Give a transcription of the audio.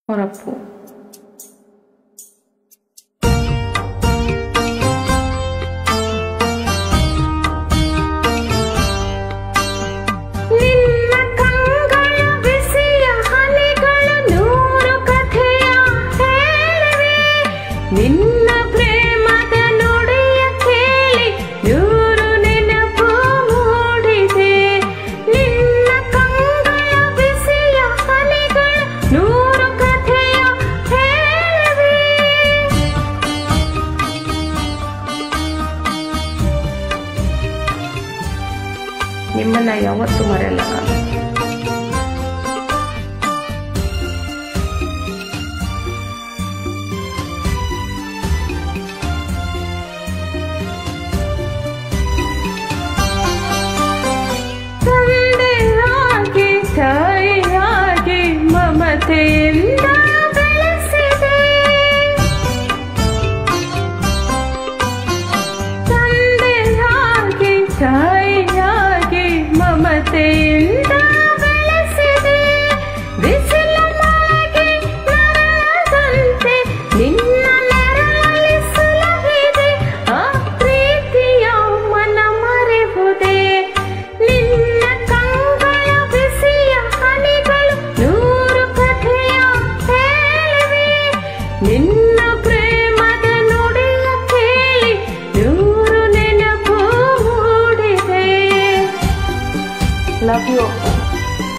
ಹೊರಪ್ಪು. ನಿನ್ನ ಕಂಗಳ ಬಿಸಿಯ ಹನಿಗಳು ನೂರು ಕಥೆಯ ಹೇಳಿವೆ, ನಿನ್ನ ಪ್ರೇಮದ ನುಡಿಯ ಕೇಳಿ ನೂರು ನೆನಪು ಮೂಡಿದೆ. ನಿನ್ನ ಕಂಗಳ ಬಿಸಿಯ ಹನಿಗಳು ನೂರು ಕಥೆಯ ಹೇಳಿವೆ. ನಿಮ್ಮನ್ನ ಯಾವತ್ತೂ ಮರೆಯಲ್ಲ ನಾನು. ತಂದೆಯಾಗಿ ತಾಯಿಯಾಗಿ ಮಮತೆಯಿಂದ ಬೆಳೆಸಿದೆ. ತಂದೆಯಾಗಿ ತಾಯಿಯಾಗಿ ಮಮತೆಯಿಂದ